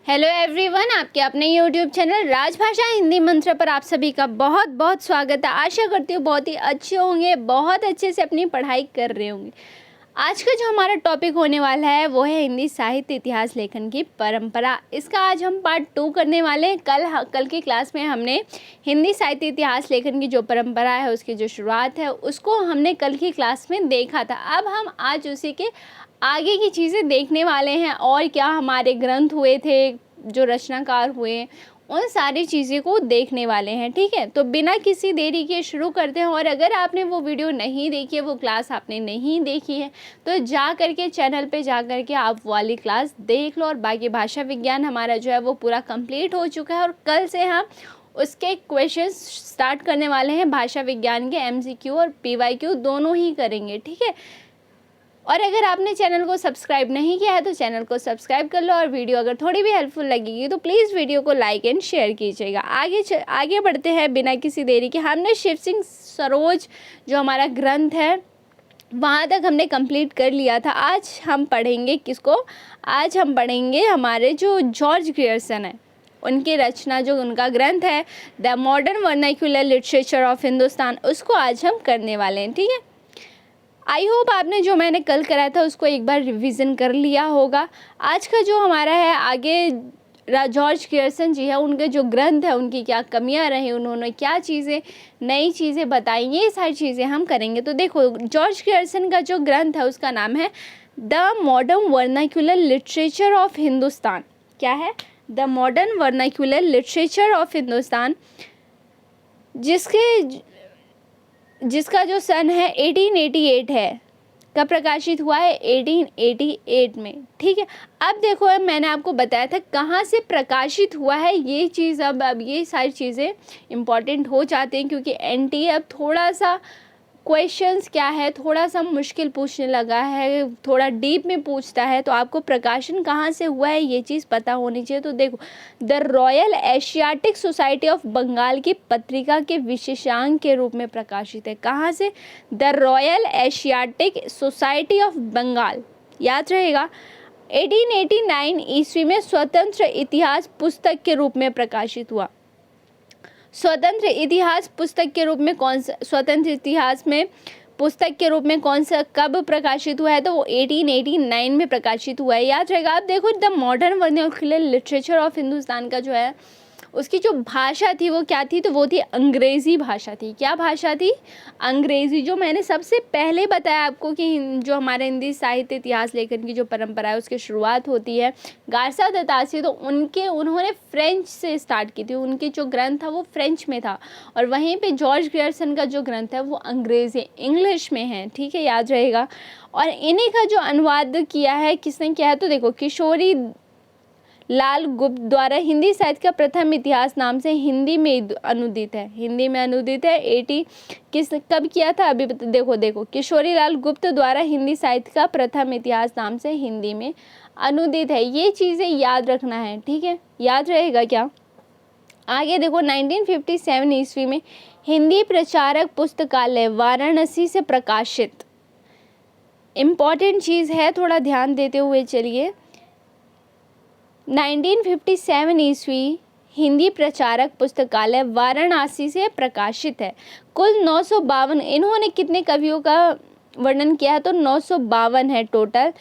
Hello everyone, आपके अपने YouTube channel राजभाषा हिंदी मंत्र पर आप सभी का बहुत बहुत स्वागत है। आशा करती हूँ बहुत ही अच्छे होंगे, बहुत अच्छे से अपनी पढ़ाई कर रहे होंगे। आज का जो हमारा टॉपिक होने वाला है वो है हिंदी साहित्य इतिहास लेखन की परंपरा। इसका आज हम पार्ट 2 करने वाले हैं। कल की क्लास में हमने हिंदी साहित्य इतिहास लेखन की जो परंपरा है उसकी जो शुरुआत है उसको हमने कल की क्लास में देखा था। अब हम आज उसी के आगे की चीज़ें देखने वाले हैं और क्या हमारे ग्रंथ हुए थे, जो रचनाकार हुए, उन सारी चीज़ें को देखने वाले हैं। ठीक है, तो बिना किसी देरी के शुरू करते हैं। और अगर आपने वो वीडियो नहीं देखी है, वो क्लास आपने नहीं देखी है, तो जा करके चैनल पे जा करके आप वाली क्लास देख लो। और बाकी भाषा विज्ञान हमारा जो है वो पूरा कंप्लीट हो चुका है और कल से हम उसके क्वेश्चंस स्टार्ट करने वाले हैं। भाषा विज्ञान के MCQ और PYQ दोनों ही करेंगे। ठीक है, और अगर आपने चैनल को सब्सक्राइब नहीं किया है तो चैनल को सब्सक्राइब कर लो। और वीडियो अगर थोड़ी भी हेल्पफुल लगेगी तो प्लीज़ वीडियो को लाइक एंड शेयर कीजिएगा। आगे बढ़ते हैं बिना किसी देरी के। हमने शिव सिंह सरोज जो हमारा ग्रंथ है वहाँ तक हमने कंप्लीट कर लिया था। आज हम पढ़ेंगे किसको? आज हम पढ़ेंगे हमारे जो जॉर्ज ग्रियर्सन है, उनकी रचना, जो उनका ग्रंथ है the modern vernacular literature of Hindustan, उसको आज हम करने वाले हैं। ठीक है, आई होप आपने जो मैंने कल कराया था उसको एक बार रिवीजन कर लिया होगा। आज का जो हमारा है आगे, जॉर्ज ग्रियर्सन जी है, उनके जो ग्रंथ है उनकी क्या कमियां रही, उन्होंने क्या चीज़ें नई चीज़ें बताई, ये सारी चीज़ें हम करेंगे। तो देखो, जॉर्ज ग्रियर्सन का जो ग्रंथ है उसका नाम है the modern vernacular literature of Hindustan. क्या है? The modern vernacular literature of Hindustan, जिसका जो सन है 1888 है, कब प्रकाशित हुआ है? 1888 में। ठीक है, अब देखो, मैंने आपको बताया था कहाँ से प्रकाशित हुआ है ये चीज़। अब ये सारी चीज़ें इम्पॉर्टेंट हो जाती हैं क्योंकि NTA अब थोड़ा सा क्वेश्चंस क्या है, थोड़ा सा मुश्किल पूछने लगा है, थोड़ा डीप में पूछता है। तो आपको प्रकाशन कहाँ से हुआ है ये चीज़ पता होनी चाहिए। तो देखो, the Royal Asiatic Society of Bengal की पत्रिका के विशेषांक के रूप में प्रकाशित है। कहाँ से? The Royal Asiatic Society of Bengal, याद रहेगा। 1889 ईस्वी में स्वतंत्र इतिहास पुस्तक के रूप में प्रकाशित हुआ। स्वतंत्र इतिहास पुस्तक के रूप में कौन सा, स्वतंत्र इतिहास में पुस्तक के रूप में कौन सा, कब प्रकाशित हुआ है? तो वो 1889 में प्रकाशित हुआ है, याद रहेगा। आप देखो, the modern vernacular literature of Hindustan का जो है उसकी जो भाषा थी वो क्या थी? तो वो थी अंग्रेज़ी भाषा थी। क्या भाषा थी? अंग्रेज़ी। जो मैंने सबसे पहले बताया आपको कि जो हमारे हिंदी साहित्य इतिहास लेखन की जो परंपरा है उसकी शुरुआत होती है गारसा दत्ता से। तो उन्होंने फ्रेंच से स्टार्ट की थी। उनके जो ग्रंथ था वो फ्रेंच में था और वहीं पे जॉर्ज ग्रियर्सन का जो ग्रंथ है वो अंग्रेज़ी, इंग्लिश में है। ठीक है, याद रहेगा। और इन्हीं का जो अनुवाद किया है, किसने किया है? तो देखो, किशोरी लाल गुप्त द्वारा हिंदी साहित्य का प्रथम इतिहास नाम से हिंदी में अनुदित है। हिंदी में अनुदित है। 80 कब किया था? अभी देखो, किशोरी लाल गुप्त द्वारा हिंदी साहित्य का प्रथम इतिहास नाम से हिंदी में अनुदित है। ये चीज़ें याद रखना है। ठीक है, याद रहेगा क्या? आगे देखो, 1957 ईस्वी में हिंदी प्रचारक पुस्तकालय वाराणसी से प्रकाशित, इम्पॉर्टेंट चीज़ है, थोड़ा ध्यान देते हुए चलिए। 1957 ईस्वी हिंदी प्रचारक पुस्तकालय वाराणसी से प्रकाशित है। कुल 952, इन्होंने कितने कवियों का वर्णन किया है? तो 952 है टोटल,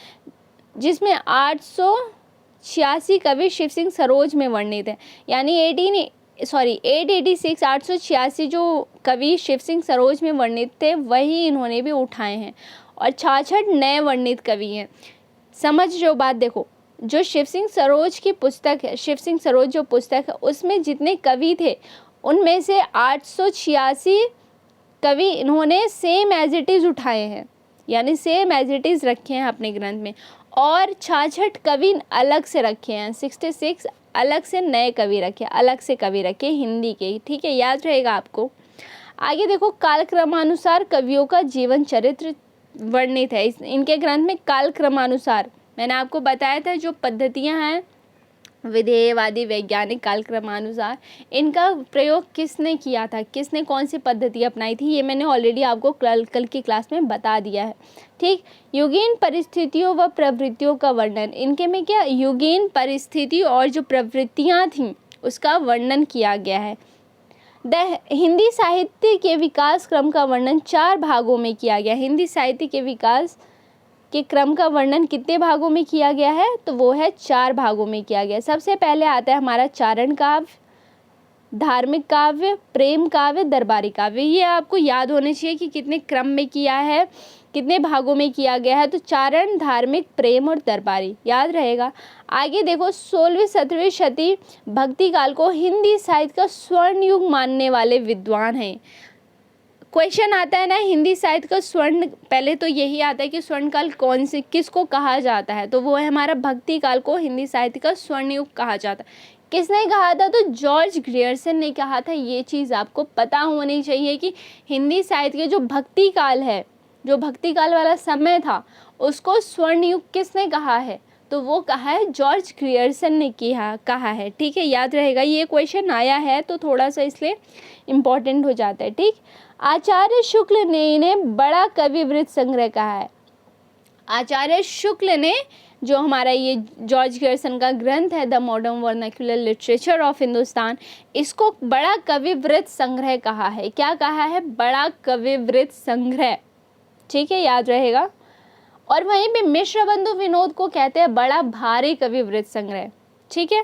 जिसमें 886 कवि शिव सिंह सरोज में वर्णित है। यानी 886 886 जो कवि शिव सिंह सरोज में वर्णित थे वही इन्होंने भी उठाए हैं और 66 नए वर्णित कवि हैं। समझ जो बात, देखो, जो शिव सिंह सरोज की पुस्तक है, शिव सिंह सरोज जो पुस्तक है उसमें जितने कवि थे उनमें से 886 कवि इन्होंने सेम एज इट इज़ उठाए हैं, यानी सेम एज इट इज़ रखे हैं अपने ग्रंथ में। और 66 कवि अलग से रखे हैं, 66 अलग से नए कवि रखे, अलग से कवि रखे हिंदी के। ठीक है, याद रहेगा आपको। आगे देखो, कालक्रमानुसार कवियों का जीवन चरित्र वर्णित है। इनके ग्रंथ में कालक्रमानुसार, मैंने आपको बताया था जो पद्धतियां हैं विधेयवादी वैज्ञानिक कालक्रमानुसार इनका प्रयोग किसने किया था, किसने कौन सी पद्धति अपनाई थी, ये मैंने ऑलरेडी आपको कल की क्लास में बता दिया है। ठीक, युगीन परिस्थितियों व प्रवृत्तियों का वर्णन, इनके में क्या युगीन परिस्थिति और जो प्रवृत्तियाँ थीं उसका वर्णन किया गया है। हिंदी साहित्य के विकास क्रम का वर्णन 4 भागों में किया गया। हिंदी साहित्य के विकास के क्रम का वर्णन कितने भागों में किया गया है, तो वो है 4 भागों में किया गया। सबसे पहले आता है हमारा चारण काव्य, धार्मिक काव्य, प्रेम काव्य, दरबारी काव्य। ये आपको याद होने चाहिए कि कितने क्रम में किया है, कितने भागों में किया गया है। तो चारण, धार्मिक, प्रेम और दरबारी याद रहेगा। आगे देखो 16वीं 17वीं शती भक्ति काल को हिंदी साहित्य का स्वर्ण युग मानने वाले विद्वान हैं। क्वेश्चन आता है ना हिंदी साहित्य का स्वर्ण, पहले तो यही आता है कि स्वर्ण काल कौन से किसको कहा जाता है, तो वो है हमारा भक्ति काल को हिंदी साहित्य का स्वर्ण युग कहा जाता है। किसने कहा था, तो जॉर्ज ग्रियर्सन ने कहा था। ये चीज़ आपको पता होनी चाहिए कि हिंदी साहित्य के जो भक्ति काल है, जो भक्ति काल वाला समय था, उसको स्वर्ण युग किसने कहा है, तो वो कहा है जॉर्ज ग्रियर्सन ने कहा है। ठीक है, याद रहेगा, ये क्वेश्चन आया है तो थोड़ा सा इसलिए इम्पोर्टेंट हो जाता है। ठीक, आचार्य शुक्ल ने इन्हें बड़ा कवि वृत्त संग्रह कहा है। आचार्य शुक्ल ने जो हमारा ये जॉर्ज ग्रियर्सन का ग्रंथ है the modern vernacular literature of Hindustan, इसको बड़ा कवि वृत्त संग्रह कहा है। क्या कहा है, बड़ा कवि वृत्त संग्रह। ठीक है, याद रहेगा। और वहीं पे मिश्र बंधु विनोद को कहते हैं बड़ा भारी कवि वृत्त संग्रह। ठीक है,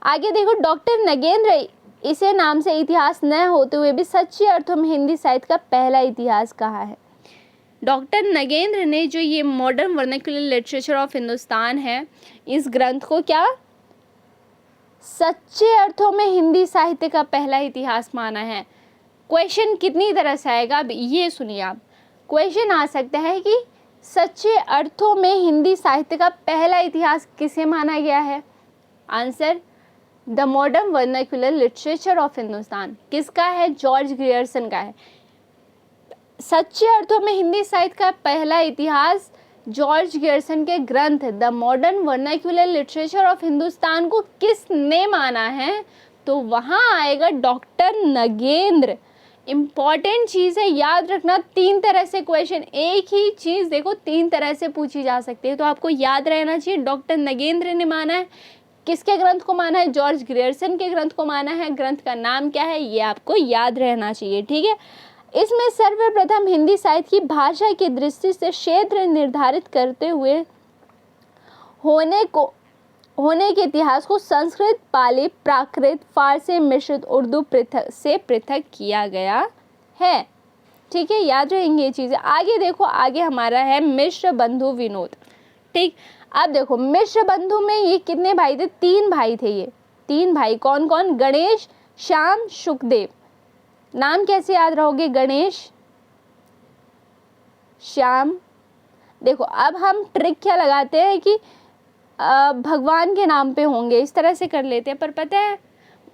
आगे देखो डॉक्टर नगेंद्र इसे नाम से इतिहास न होते हुए भी सच्चे अर्थों में हिंदी साहित्य का पहला इतिहास कहा है। डॉक्टर नगेंद्र ने जो ये modern vernacular literature of Hindustan है, इस ग्रंथ को क्या सच्चे अर्थों में हिंदी साहित्य का पहला इतिहास माना है। क्वेश्चन कितनी तरह से आएगा, अब ये सुनिए आप। क्वेश्चन आ सकता है कि सच्चे अर्थों में हिंदी साहित्य का पहला इतिहास किसे माना गया है। Answer the modern vernacular literature of Hindustan किसका है, जॉर्ज ग्रियर्सन का है। सच्चे अर्थों में हिंदी साहित्य का पहला इतिहास जॉर्ज ग्रियर्सन के ग्रंथ the modern vernacular literature of Hindustan को किसने माना है, तो वहाँ आएगा डॉक्टर नगेंद्र। इम्पॉर्टेंट चीज़ है, याद रखना। 3 तरह से क्वेश्चन, एक ही चीज़ देखो 3 तरह से पूछी जा सकती है, तो आपको याद रहना चाहिए डॉक्टर नगेंद्र ने माना है। किसके ग्रंथ को माना है, जॉर्ज ग्रियर्सन के ग्रंथ को माना है। ग्रंथ का नाम क्या है, ये आपको याद रहना चाहिए। ठीक है, इसमें सर्वप्रथम हिंदी साहित्य की भाषा की दृष्टि से क्षेत्र निर्धारित करते हुए होने के इतिहास को संस्कृत, पाली, प्राकृत, फारसी मिश्रित उर्दू से पृथक किया गया है। ठीक है, याद रहेंगे ये चीज़ें। आगे देखो, आगे हमारा है मिश्र बंधु विनोद। ठीक, अब देखो मिश्र बंधु में ये कितने भाई थे, 3 भाई थे। ये 3 भाई कौन कौन, गणेश, श्याम, शुकदेव। नाम कैसे याद रहोगे, गणेश, श्याम। देखो अब हम ट्रिक क्या लगाते हैं कि भगवान के नाम पे होंगे, इस तरह से कर लेते हैं, पर पता है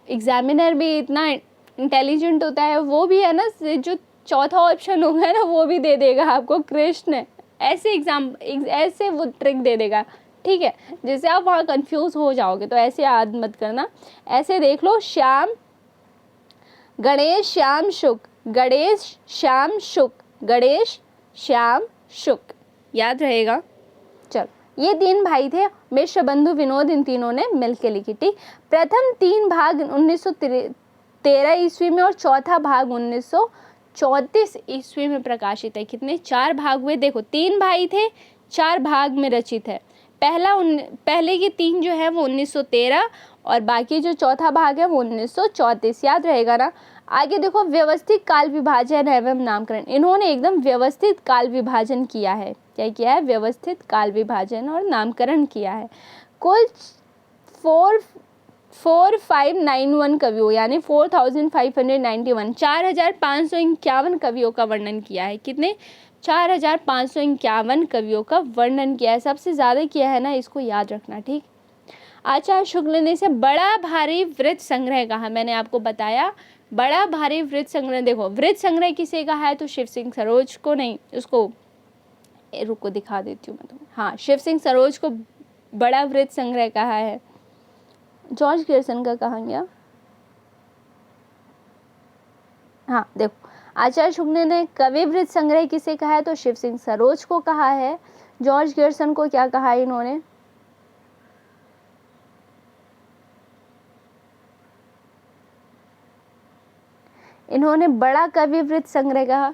एग्जामिनर भी इतना इंटेलिजेंट होता है, वो भी है ना, जो चौथा ऑप्शन होगा ना वो भी दे देगा आपको कृष्ण, ऐसे वो ट्रिक दे देगा। ठीक है, जिससे आप वहाँ कंफ्यूज हो जाओगे, तो ऐसे याद मत करना। ऐसे देख लो, श्याम, गणेश, श्याम, शुक, गणेश, श्याम, शुक, गणेश, श्याम, शुक, याद रहेगा। चलो, ये 3 भाई थे, मिश्र बंधु विनोद, इन तीनों ने मिलकर लिखी। ठीक, प्रथम 3 भाग 1913 ईस्वी में और चौथा भाग 1934 ईस्वी में प्रकाशित है। कितने, 4 भाग हुए। देखो 3 भाई थे, 4 भाग में रचित है। पहले के 3 जो है वो 1913 और बाकी जो चौथा भाग है वो 1934, याद रहेगा ना। आगे देखो व्यवस्थित काल विभाजन एवं नामकरण, इन्होंने एकदम व्यवस्थित काल विभाजन किया है। क्या किया है, व्यवस्थित काल विभाजन और नामकरण किया है। कुल 4591 कवियों यानी 4591 4551 कवियों का वर्णन किया है। कितने, 4551 कवियों का वर्णन किया है। सबसे ज़्यादा किया है ना, इसको याद रखना। ठीक, आचार्य शुक्ल ने इसे बड़ा भारी वृत्त संग्रह कहा। मैंने आपको बताया बड़ा भारी वृत्त संग्रह। देखो वृत्त संग्रह किसे कहा है, तो शिव सिंह सरोज को नहीं, उसको रुको दिखा देती हूँ मैं तुम्हें। हाँ, शिव सिंह सरोज को बड़ा वृत्त संग्रह कहा है? जॉर्ज ग्रियर्सन का कहा गया। हाँ देखो, आचार्य शुक्ल ने कवि वृत्त संग्रह किसे कहा है? तो शिव सिंह सरोज को कहा है। जॉर्ज ग्रियर्सन को क्या कहा है इन्होंने? इन्होंने बड़ा कवि वृत्त संग्रह कहा।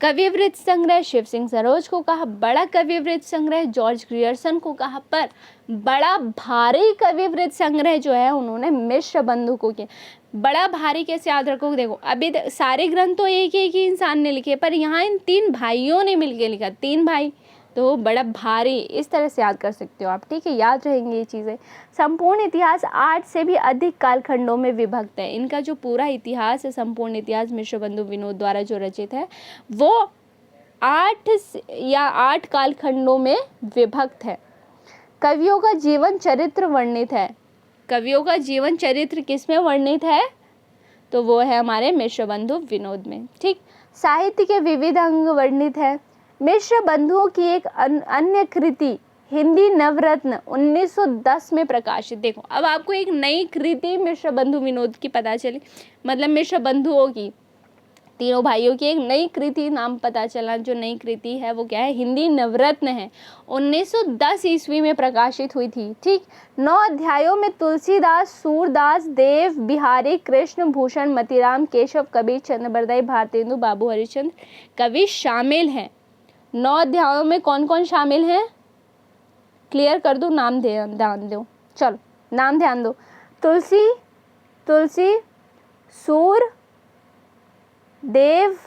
कवि वृत्त संग्रह शिव सिंह सरोज को कहा, बड़ा कवि वृत्त संग्रह जॉर्ज ग्रियर्सन को कहा, पर बड़ा भारी कवि वृत्त संग्रह जो है उन्होंने मिश्र बंधु को किया। बड़ा भारी कैसे याद रखोगे? देखो अभी सारे ग्रंथ तो एक ही इंसान ने लिखे, पर यहाँ इन 3 भाइयों ने मिलकर लिखा, 3 भाई, तो बड़ा भारी, इस तरह से याद कर सकते हो आप, ठीक है, याद रहेंगी ये चीज़ें। संपूर्ण इतिहास 8 से भी अधिक कालखंडों में विभक्त है। इनका जो पूरा इतिहास है, संपूर्ण इतिहास मिश्र बंधु विनोद द्वारा जो रचित है, वो 8 कालखंडों में विभक्त है। कवियों का जीवन चरित्र वर्णित है। कवियों का जीवन चरित्र किसमें वर्णित है? तो वो है हमारे मिश्र बंधु विनोद में, ठीक। साहित्य के विविध अंग वर्णित है। मिश्र बंधुओं की एक अन्य कृति हिंदी नवरत्न 1910 में प्रकाशित। देखो अब आपको एक नई कृति मिश्र बंधु विनोद की पता चली, मतलब मिश्र बंधुओं की, तीनों भाइयों की एक नई कृति नाम पता चला। जो नई कृति है वो क्या है? हिंदी नवरत्न है, 1910 ईस्वी में प्रकाशित हुई थी, ठीक। 9 अध्यायों में तुलसीदास, सूरदास, देव बिहारी, कृष्ण भूषण, मतीराम, केशव, कबीर, चंद्रबरदाई, भारतेंदु, बाबू हरिश्चंद्र कवि शामिल हैं। 9 अध्यायों में कौन कौन शामिल हैं? क्लियर कर दो, नाम ध्यान दो, चलो नाम ध्यान दो। तुलसी, सूर, देव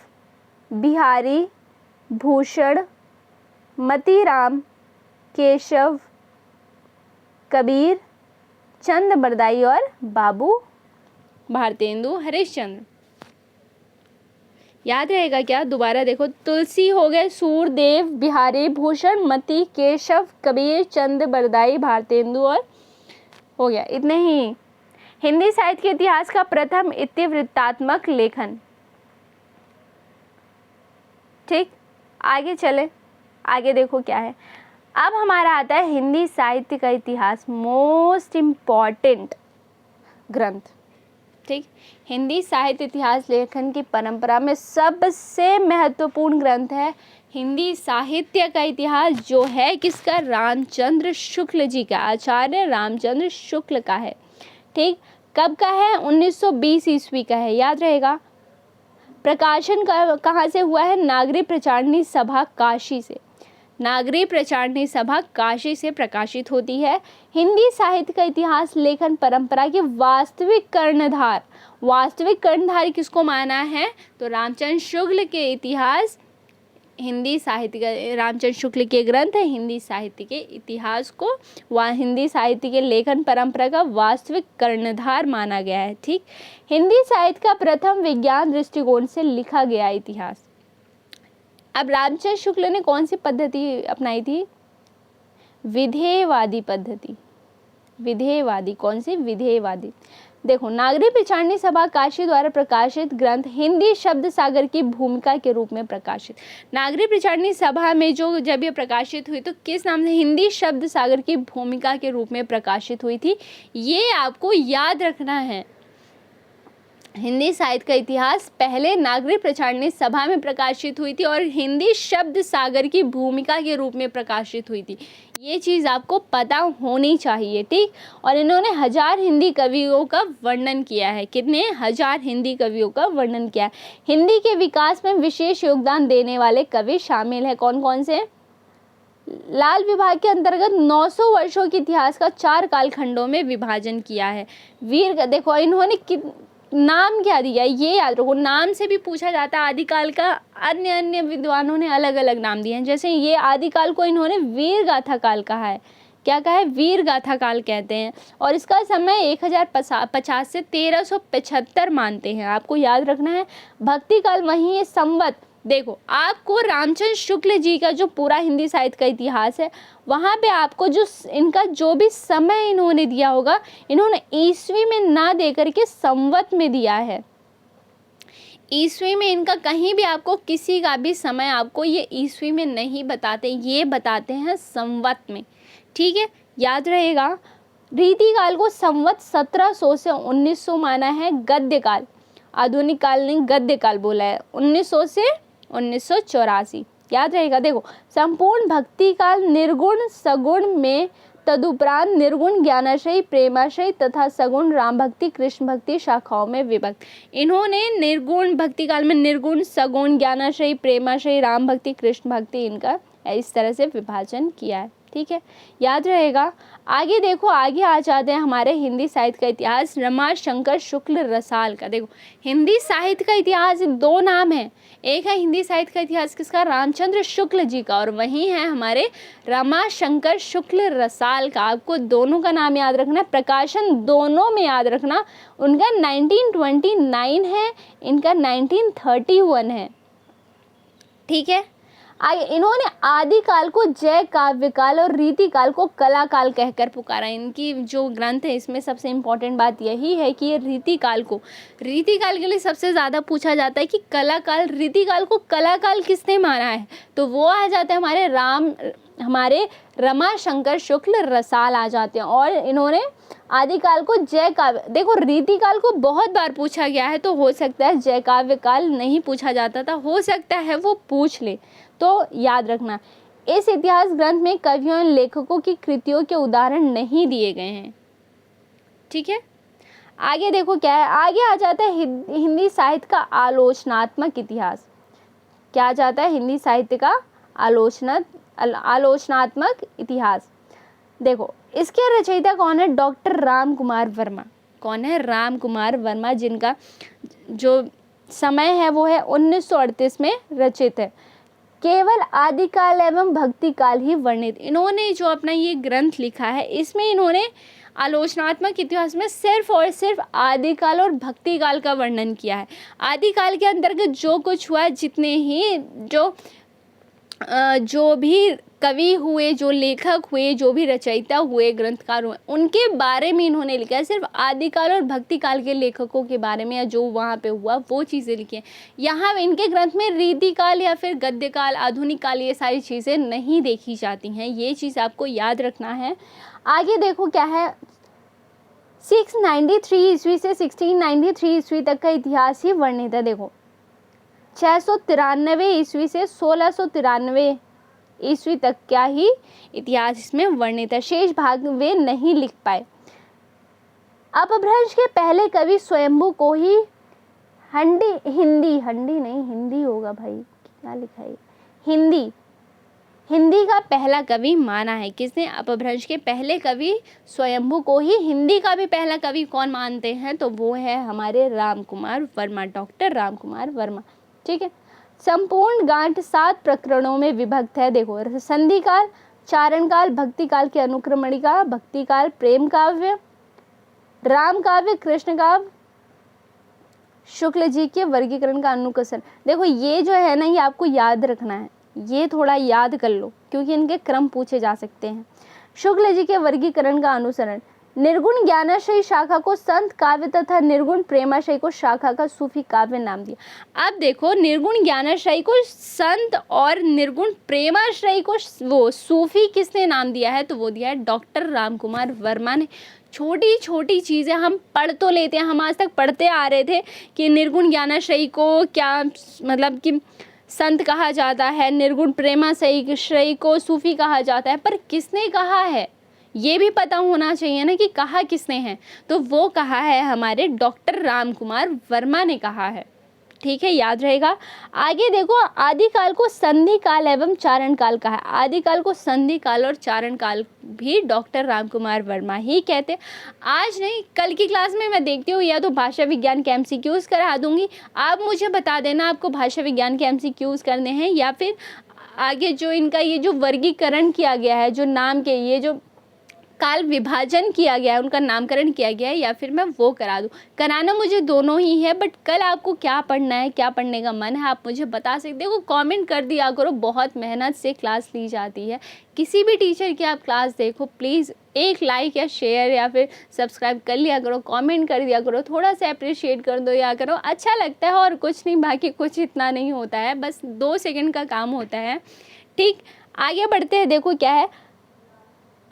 बिहारी, भूषण, मतीराम, केशव, कबीर, चंद्रबरदाई और बाबू भारतेंदु हरिश्चंद्र। याद रहेगा क्या? दोबारा देखो, तुलसी हो गए, सूर, देव बिहारी, भूषण, मती, केशव, कबीर, चंद्रबरदाई, भारतेंदु और हो गया, इतने ही। हिंदी साहित्य के इतिहास का प्रथम इतिवृत्तात्मक लेखन, ठीक। आगे चले, आगे देखो क्या है। अब हमारा आता है हिंदी साहित्य का इतिहास, मोस्ट इम्पॉर्टेंट ग्रंथ, ठीक। हिंदी साहित्य इतिहास लेखन की परंपरा में सबसे महत्वपूर्ण ग्रंथ है हिंदी साहित्य का इतिहास, जो है किसका? रामचंद्र शुक्ल जी का, आचार्य रामचंद्र शुक्ल का है, ठीक। कब का है? 1920 ईस्वी का है, याद रहेगा। प्रकाशन कहाँ से हुआ है? नागरी प्रचारणी सभा काशी से। नागरी प्रचारणी सभा काशी से प्रकाशित होती है। हिंदी साहित्य का इतिहास लेखन परंपरा के वास्तविक कर्णधार किसको माना है? तो रामचंद्र शुक्ल के इतिहास, हिंदी साहित्य का, रामचंद्र शुक्ल के ग्रंथ है हिंदी साहित्य के इतिहास को हिंदी साहित्य के लेखन परंपरा का वास्तविक कर्णधार माना गया है, ठीक। हिंदी साहित्य का प्रथम विज्ञान दृष्टिकोण से लिखा गया इतिहास। अब रामचंद्र शुक्ल ने कौन सी पद्धति अपनाई थी? विधेयवादी पद्धति। विधेयवादी, कौन सी? विधेयवादी। देखो, नागरी प्रचारणी सभा काशी द्वारा प्रकाशित ग्रंथ हिंदी शब्द सागर की भूमिका के रूप में प्रकाशित। नागरी प्रचारणी सभा में जब ये प्रकाशित हुई तो किस नाम से? हिंदी शब्द सागर की भूमिका के रूप में प्रकाशित हुई थी। ये आपको याद रखना है। हिंदी साहित्य का इतिहास पहले नागरी प्रचारणी सभा में प्रकाशित हुई थी और हिंदी शब्द सागर की भूमिका के रूप में प्रकाशित हुई थी। ये चीज़ आपको पता होनी चाहिए, ठीक। और इन्होंने 1000 हिंदी कवियों का वर्णन किया है। कितने? 1000 हिंदी कवियों का वर्णन किया है। हिंदी के विकास में विशेष योगदान देने वाले कवि शामिल है। कौन कौन से? लाल विभाग के अंतर्गत 900 वर्षों के इतिहास का 4 कालखंडों में विभाजन किया है। वीर, देखो इन्होंने नाम क्या दिया ये याद रखो, नाम से भी पूछा जाता है आदिकाल का। अन्य विद्वानों ने अलग अलग नाम दिए हैं। जैसे ये आदिकाल को इन्होंने वीर गाथा काल कहा है। क्या कहा है? वीर गाथा काल कहते हैं। और इसका समय 1050 से 1375 मानते हैं। आपको याद रखना है। भक्ति काल वहीं है। संवत, देखो आपको रामचंद्र शुक्ल जी का जो पूरा हिंदी साहित्य का इतिहास है वहाँ पे आपको इनका जो भी समय इन्होंने दिया होगा, इन्होंने ईस्वी में ना दे करके संवत में दिया है। ईस्वी में इनका कहीं भी आपको किसी का भी समय आपको ये ईस्वी में नहीं बताते, ये बताते हैं संवत में, ठीक है। याद रहेगा। रीतिकाल को संवत 1700 से 1900 माना है गद्य काल, आधुनिक काल नहीं गद्य काल बोला है, 1900 से 1984 याद रहेगा। देखो संपूर्ण भक्ति काल निर्गुण सगुण में, तदुपरांत निर्गुण ज्ञानाश्रयी प्रेमाश्रयी तथा सगुण राम भक्ति कृष्ण भक्ति शाखाओं में विभक्त। इन्होंने निर्गुण भक्ति काल में निर्गुण सगुण ज्ञानाश्रयी प्रेमाश्रयी राम भक्ति कृष्ण भक्ति इनका इस तरह से विभाजन किया है, ठीक है, याद रहेगा। आगे देखो, आगे आ जाते हैं हमारे हिंदी साहित्य का इतिहास रमाशंकर शुक्ल रसाल का। देखो हिंदी साहित्य का इतिहास दो नाम है, एक है हिंदी साहित्य का इतिहास किसका, रामचंद्र शुक्ल जी का, और वहीं है हमारे रमाशंकर शुक्ल रसाल का। आपको दोनों का नाम याद रखना है, प्रकाशन दोनों में याद रखना। उनका 1929 है, इनका 1931 है, ठीक है। आगे इन्होंने आदि काल को जय काव्य काल और रीति काल को कला काल कहकर पुकारा। इनकी जो ग्रंथ है इसमें सबसे इम्पोर्टेंट बात यही है कि ये रीति काल के लिए सबसे ज़्यादा पूछा जाता है कि कला काल, रीति काल को कला काल किसने माना है, तो वो आ जाते हैं हमारे रमाशंकर शुक्ल रसाल आ जाते हैं। और इन्होंने आदिकाल को जय काव्य, देखो रीति काल को बहुत बार पूछा गया है, तो हो सकता है जय काव्य काल नहीं पूछा जाता था, हो सकता है वो पूछ ले, तो याद रखना। इस इतिहास ग्रंथ में कवियों लेखकों की कृतियों के उदाहरण नहीं दिए गए हैं, ठीक है। आगे देखो क्या है, आगे आ जाता है हिंदी साहित्य का आलोचनात्मक इतिहास। क्या आ जाता है, हिंदी साहित्य का आलोचनात्मक इतिहास। देखो इसके रचयिता कौन है, डॉक्टर राम कुमार वर्मा। कौन है, राम कुमार वर्मा, जिनका जो समय है वो है 1938 में रचित है। केवल आदिकाल एवं भक्ति काल ही वर्णित। इन्होंने जो अपना ये ग्रंथ लिखा है इसमें इन्होंने आलोचनात्मक इतिहास में सिर्फ और सिर्फ आदिकाल और भक्ति काल का वर्णन किया है। आदिकाल के अंतर्गत जो कुछ हुआ, जितने ही जो भी कवि हुए, जो लेखक हुए, जो भी रचयिता हुए, ग्रंथकार हुए, उनके बारे में इन्होंने लिखा है। सिर्फ आदिकाल और भक्ति काल के लेखकों के बारे में या जो वहाँ पे हुआ वो चीज़ें लिखी हैं। यहाँ इनके ग्रंथ में रीति काल या फिर गद्य काल, आधुनिक काल, ये सारी चीज़ें नहीं देखी जाती हैं। ये चीज़ आपको याद रखना है। आगे देखो क्या है, 693 ईस्वी से 1693 ईस्वी तक का इतिहास ही वर्णित है। देखो 693 ईस्वी से 1693 ईस्वी तक क्या ही इतिहास इसमें वर्णित है। शेष भाग वे नहीं लिख पाए। अपभ्रंश के पहले कवि स्वयंभू को ही हिंदी होगा भाई, क्या लिखा है, हिंदी का पहला कवि माना है। किसने, अपभ्रंश के पहले कवि स्वयंभू को ही हिंदी का भी पहला कवि कौन मानते हैं, तो वो है हमारे राम कुमार वर्मा, डॉक्टर राम कुमार वर्मा, ठीक है। संपूर्ण गांठ 7 प्रकरणों में विभक्त है। देखो संधि काल, चारण काल, भक्ति काल की अनुक्रमणिका, भक्ति काल, प्रेम काव्य, राम काव्य, कृष्ण काव्य, शुक्ल जी के वर्गीकरण का अनुकसन। देखो ये जो है ना, ये आपको याद रखना है, ये थोड़ा याद कर लो क्योंकि इनके क्रम पूछे जा सकते हैं। शुक्ल जी के वर्गीकरण का अनुसरण, निर्गुण ज्ञानाश्रयी शाखा को संत काव्य तथा निर्गुण प्रेमाश्रयी को शाखा का सूफी काव्य नाम दिया। अब देखो निर्गुण ज्ञानाश्रयी को संत और निर्गुण प्रेमाश्रयी को वो सूफी किसने नाम दिया है, तो वो दिया है डॉक्टर राम कुमार वर्मा ने। छोटी छोटी चीज़ें हम पढ़ तो लेते हैं, हम आज तक पढ़ते आ रहे थे कि निर्गुण ज्ञानाश्रयी को क्या मतलब कि संत कहा जाता है, निर्गुण प्रेमाश्रयी को सूफी कहा जाता है, पर किसने कहा है ये भी पता होना चाहिए ना कि कहा किसने है, तो वो कहा है हमारे डॉक्टर राम कुमार वर्मा ने कहा है, ठीक है, याद रहेगा। आगे देखो आदिकाल को संधि काल एवं चारण काल कहा है। आदिकाल को संधि काल और चारण काल भी डॉक्टर राम कुमार वर्मा ही कहते। आज नहीं, कल की क्लास में मैं देखती हूँ या तो भाषा विज्ञान के MCQs करा दूंगी, आप मुझे बता देना आपको भाषा विज्ञान के MCQs करने हैं या फिर आगे जो इनका ये जो वर्गीकरण किया गया है, जो नाम के ये जो काल विभाजन किया गया है, उनका नामकरण किया गया है, या फिर मैं वो करा दूँ। कराना मुझे दोनों ही है, बट कल आपको क्या पढ़ना है, क्या पढ़ने का मन है, आप मुझे बता सकते हो। कमेंट कर दिया करो, बहुत मेहनत से क्लास ली जाती है। किसी भी टीचर की आप क्लास देखो, प्लीज़ एक लाइक या शेयर या फिर सब्सक्राइब कर लिया करो, कमेंट कर दिया करो, थोड़ा सा अप्रिशिएट कर दो या करो, अच्छा लगता है और कुछ नहीं, बाकी कुछ इतना नहीं होता है, बस 2 सेकंड का काम होता है, ठीक। आगे बढ़ते हैं, देखो क्या है,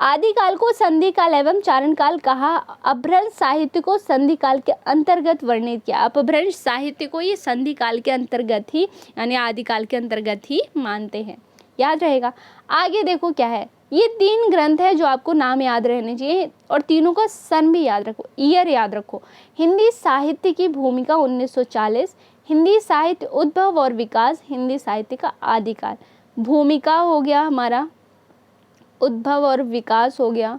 आदिकाल को संधि काल एवं चारण काल कहा। अपभ्रंश साहित्य को संधि काल के अंतर्गत वर्णित किया। अपभ्रंश साहित्य को ये संधि काल के अंतर्गत ही यानी आदिकाल के अंतर्गत ही मानते हैं, याद रहेगा। आगे देखो क्या है, ये 3 ग्रंथ है जो आपको नाम याद रहने चाहिए और तीनों का सन भी याद रखो, ईयर याद रखो। हिंदी साहित्य की भूमिका 1940, हिंदी साहित्य उद्भव और विकास, हिंदी साहित्य का आदिकाल। भूमिका हो गया हमारा, उद्भव और विकास हो गया,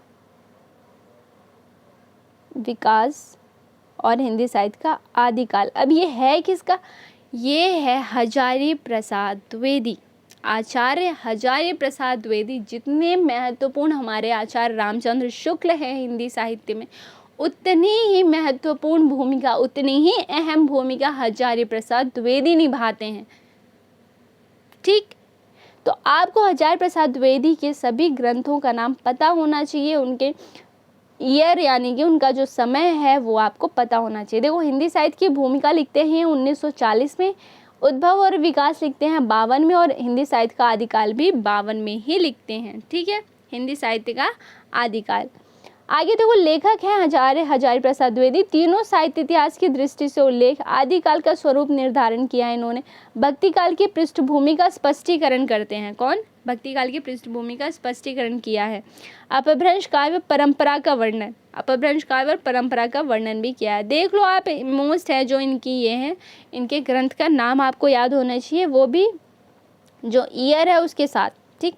विकास, और हिंदी साहित्य का आदिकाल। अब ये है किसका, ये है हजारी प्रसाद द्विवेदी, आचार्य हजारी प्रसाद द्विवेदी। जितने महत्वपूर्ण हमारे आचार्य रामचंद्र शुक्ल हैं हिंदी साहित्य में, उतनी ही महत्वपूर्ण भूमिका, उतनी ही अहम भूमिका हजारी प्रसाद द्विवेदी निभाते हैं। ठीक, तो आपको हजारी प्रसाद द्विवेदी के सभी ग्रंथों का नाम पता होना चाहिए, उनके ईयर यानी कि उनका जो समय है वो आपको पता होना चाहिए। देखो, हिंदी साहित्य की भूमिका लिखते हैं 1940 में, उद्भव और विकास लिखते हैं 52 में, और हिंदी साहित्य का आदिकाल भी 52 में ही लिखते हैं। ठीक है, हिंदी साहित्य का आदिकाल। आगे देखो, लेखक हैं हजारी प्रसाद द्विवेदी। तीनों साहित्य इतिहास की दृष्टि से उल्लेख, आदिकाल का स्वरूप निर्धारण किया है इन्होंने। भक्ति काल की पृष्ठभूमि का स्पष्टीकरण करते हैं। कौन? भक्ति काल की पृष्ठभूमि का स्पष्टीकरण किया है। अपभ्रंश काव्य परंपरा का वर्णन, अपभ्रंश काव्य और परंपरा का वर्णन भी किया है। देख लो आप, मोस्ट है जो इनकी ये है, इनके ग्रंथ का नाम आपको याद होना चाहिए, वो भी जो ईयर है उसके साथ। ठीक,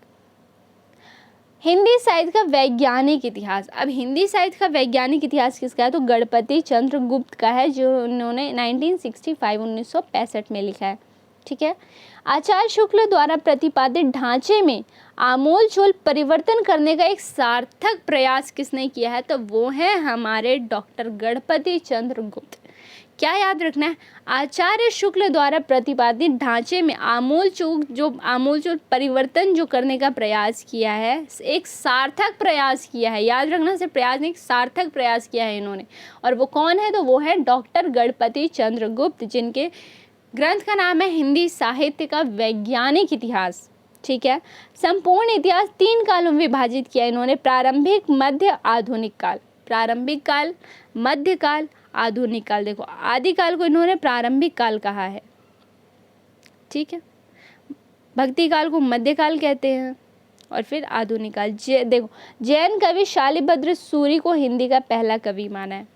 हिंदी साहित्य का वैज्ञानिक इतिहास। अब हिंदी साहित्य का वैज्ञानिक इतिहास किसका है, तो गणपति चंद्र गुप्त का है, जो उन्होंने 1965 में लिखा है। ठीक है, आचार्य शुक्ल द्वारा प्रतिपादित ढांचे में आमूल चूल परिवर्तन करने का एक सार्थक प्रयास किसने किया है, तो वो है हमारे डॉक्टर गणपति चंद्र गुप्त। क्या याद रखना है, आचार्य शुक्ल द्वारा प्रतिपादित ढांचे में आमूल चूल परिवर्तन जो करने का प्रयास किया है, एक सार्थक प्रयास किया है। याद रखना, सिर्फ प्रयास नहीं, सार्थक प्रयास किया है इन्होंने। और वो कौन है, तो वो है डॉक्टर गणपति चंद्र गुप्त, जिनके ग्रंथ का नाम है हिंदी साहित्य का वैज्ञानिक इतिहास। ठीक है, संपूर्ण इतिहास 3 कालों में विभाजित किया इन्होंने, प्रारंभिक, मध्य, आधुनिक काल। प्रारंभिक काल, मध्य काल, आधुनिक काल। देखो, आदिकाल को इन्होंने प्रारंभिक काल कहा है। ठीक है, भक्ति काल को मध्यकाल कहते हैं, और फिर आधुनिक काल। देखो, जैन कवि शालिभद्र सूरी को हिंदी का पहला कवि माना है।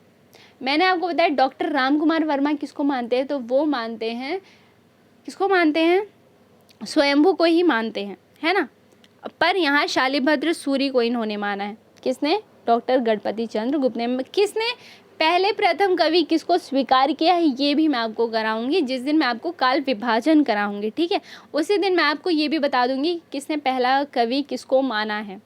मैंने आपको बताया डॉक्टर राम कुमार वर्मा किसको मानते हैं, तो वो मानते हैं, किसको मानते हैं, स्वयंभू को ही मानते हैं, है ना। पर यहाँ शालिभद्र सूरी को इन्होंने माना है। किसने? डॉक्टर गणपति चंद्र गुप्त ने। किसने पहले प्रथम कवि किसको स्वीकार किया है, ये भी मैं आपको कराऊंगी जिस दिन मैं आपको काल विभाजन कराऊंगी। ठीक है, उसी दिन मैं आपको ये भी बता दूंगी किसने पहला कवि किसको माना है।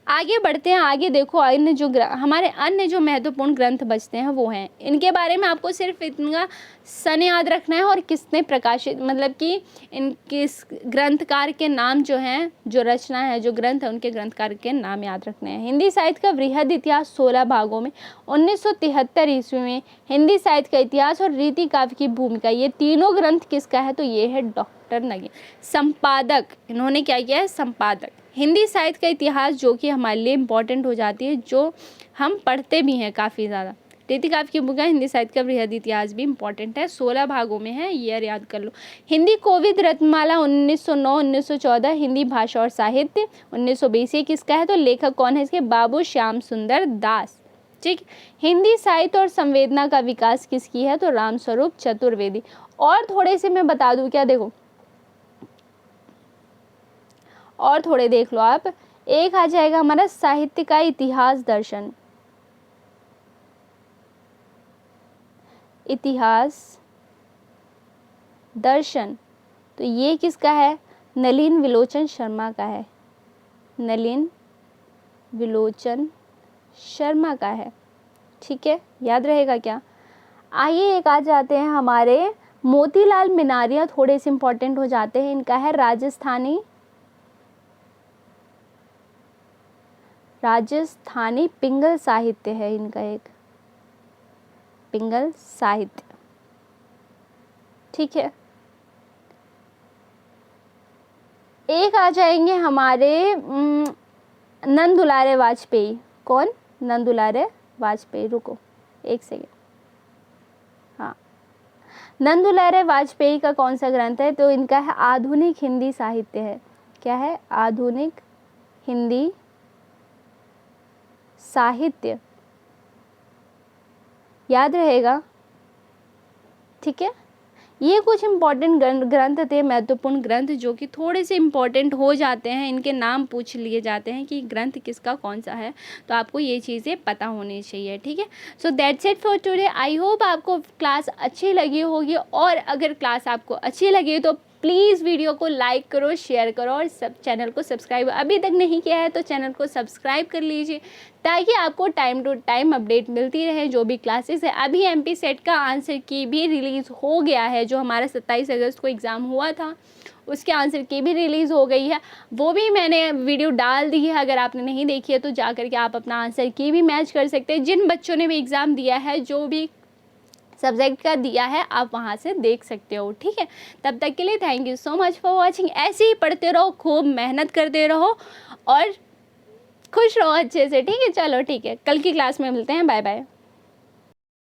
आगे बढ़ते हैं। आगे देखो, अन्य जो हमारे अन्य जो महत्वपूर्ण ग्रंथ बचते हैं वो हैं, इनके बारे में आपको सिर्फ इतना सन याद रखना है और किसने प्रकाशित, मतलब कि इन किस ग्रंथकार के नाम जो हैं, जो रचना है, जो ग्रंथ है, उनके ग्रंथकार के नाम याद रखने हैं। हिंदी साहित्य का वृहद इतिहास 16 भागों में 1973 ईस्वी में हिंदी साहित्य का इतिहास और रीति काव्य की भूमिका, ये तीनों ग्रंथ किसका है, तो ये है डॉक्टर नगीन। संपादक, इन्होंने क्या किया है, संपादक। हिंदी साहित्य का इतिहास जो कि हमारे लिए इम्पॉर्टेंट हो जाती है, जो हम पढ़ते भी हैं काफ़ी ज़्यादा। रीति काव्य की भूमिका, हिंदी साहित्य का वृहद इतिहास भी इम्पॉर्टेंट है, 16 भागों में है, ईयर याद कर लो। हिंदी कोविद रत्नमाला 1909-1914, हिंदी भाषा और साहित्य 1920, ये किसका है, तो लेखक कौन है इसके, बाबू श्याम सुंदर दास। ठीक, हिंदी साहित्य और संवेदना का विकास किसकी है, तो रामस्वरूप चतुर्वेदी। और थोड़े से मैं बता दूं क्या, देखो और थोड़े देख लो आप। एक आ जाएगा हमारा साहित्य का इतिहास दर्शन, इतिहास दर्शन, तो ये किसका है, नलिन विलोचन शर्मा का है, नलिन विलोचन शर्मा का है। ठीक है, याद रहेगा क्या। आइए एक आ जाते हैं हमारे मोतीलाल मिनारिया, थोड़े से इंपॉर्टेंट हो जाते हैं। इनका है राजस्थानी पिंगल साहित्य है इनका, एक पिंगल साहित्य। ठीक है, एक आ जाएंगे हमारे नंद दुलारे वाजपेयी, कौन? नंद दुलारे वाजपेयी, रुको एक सेकेंड। हाँ, नंद दुलारे वाजपेयी का कौन सा ग्रंथ है? तो इनका है आधुनिक हिंदी साहित्य है। क्या है? आधुनिक हिंदी साहित्य, याद रहेगा, ठीक है। ये कुछ इम्पॉर्टेंट ग्रंथ थे, महत्वपूर्ण ग्रंथ जो कि थोड़े से इम्पॉर्टेंट हो जाते हैं, इनके नाम पूछ लिए जाते हैं कि ग्रंथ किसका कौन सा है, तो आपको ये चीज़ें पता होनी चाहिए, ठीक है। So that's it for today. I hope आपको क्लास अच्छी लगी होगी, और अगर क्लास आपको अच्छी लगी तो प्लीज़ वीडियो को लाइक करो, शेयर करो, और सब चैनल को सब्सक्राइब अभी तक नहीं किया है तो चैनल को सब्सक्राइब कर लीजिए, ताकि आपको टाइम टू टाइम अपडेट मिलती रहे जो भी क्लासेस है। अभी एमपी सेट का आंसर की भी रिलीज़ हो गया है, जो हमारा 27 अगस्त को एग्ज़ाम हुआ था उसके आंसर की भी रिलीज़ हो गई है, वो भी मैंने वीडियो डाल दी है। अगर आपने नहीं देखी है तो जा कर के आप अपना आंसर की भी मैच कर सकते हैं। जिन बच्चों ने भी एग्ज़ाम दिया है, जो भी सब्जेक्ट का दिया है, आप वहाँ से देख सकते हो, ठीक है। तब तक के लिए thank you so much for watching. ऐसे ही पढ़ते रहो, खूब मेहनत करते रहो और खुश रहो अच्छे से, ठीक है। चलो ठीक है, कल की क्लास में मिलते हैं, बाय बाय।